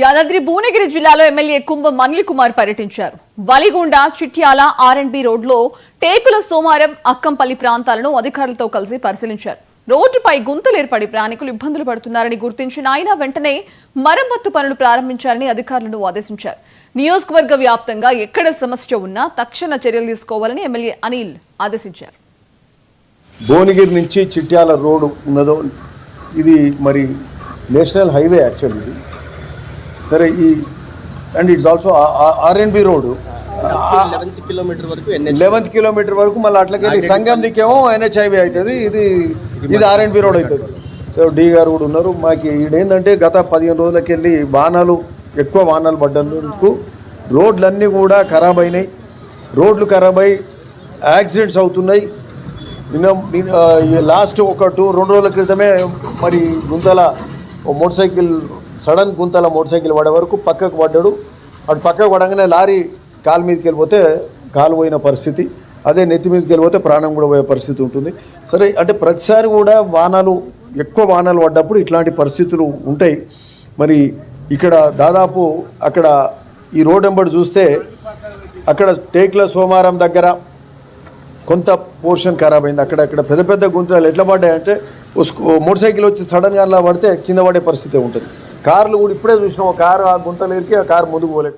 యాదాద్రి భువనగిరి జిల్లాలో ఎమ్మెల్యే కుంభం అనిల్ కుమార్ పర్యటించారు. వలిగొండ, చిట్యాల, ఆర్ఎండ్బి రోడ్లో టేకుల సోమారం, అక్కంపల్లి ప్రాంతాలను అధికారులతో కలిసి పరిశీలించారు. రోడ్డుపై గుంతలు ఏర్పడి ప్రయాణికులు ఇబ్బందులు పడుతున్నారని గుర్తించిన ఆయన వెంటనే మరమ్మత్తు పనులు ప్రారంభించాలని అధికారులను ఆదేశించారు. నియోజకవర్గ వ్యాప్తంగా ఎక్కడ సమస్య ఉన్నా తక్షణ చర్యలు తీసుకోవాలని ఎమ్మెల్యే అనిల్ ఆదేశించారు. భువనగిరి నుంచి చిట్యాల రోడ్డు ఉన్నదో ఇది మరి నేషనల్ హైవే యాక్చువల్లీ ఇది. సరే ఈ and it's also RNB road 11th kilometre వరకు మళ్ళీ అట్లకెళ్ళి సంగం దిక్కేమో ఎన్హెచ్ హైవే అవుతుంది. ఇది ఆర్ఎన్బి రోడ్ అవుతుంది. సో డి గారు కూడా ఉన్నారు. మాకు ఈడేంటంటే గత 15 రోజులకెళ్ళి ఎక్కువ వానాలు పడ్డందుకు రోడ్లన్నీ కూడా ఖరాబ్ అయినాయి. రోడ్లు ఖరాబ్ అయి యాక్సిడెంట్స్ అవుతున్నాయి. లాస్ట్ 2 రోజుల క్రితమే మరి గుంతల మోటార్ సైకిల్ సడన్ గుంతల మోటార్ సైకిల్ పడే వరకు పక్కకు పడ్డాడు. అటు పక్కకు పడగానే లారీ కాలు మీదకి వెళ్ళిపోతే కాలు పోయిన పరిస్థితి, అదే నెత్తి మీదకి వెళ్ళిపోతే ప్రాణం కూడా పోయే పరిస్థితి ఉంటుంది. సరే అంటే ప్రతిసారి కూడా ఎక్కువ వానాలు పడ్డప్పుడు ఇట్లాంటి పరిస్థితులు ఉంటాయి. మరి ఇక్కడ దాదాపు అక్కడ ఈ రోడ్ వెంబడి చూస్తే అక్కడ టేకుల సోమారం దగ్గర కొంత పోర్షన్ ఖరాబ్ అయింది. అక్కడ పెద్ద పెద్ద గుంతలు ఎట్లా పడ్డాయంటే మోటార్ సైకిల్ వచ్చి సడన్గా అలా పడితే కింద పడే పరిస్థితి ఉంటుంది. కార్లు కూడా ఇప్పుడే చూసినాం, కారు ఆ గుంతలు ఎరికి ఆ కారు ముందుకు పోలేదు.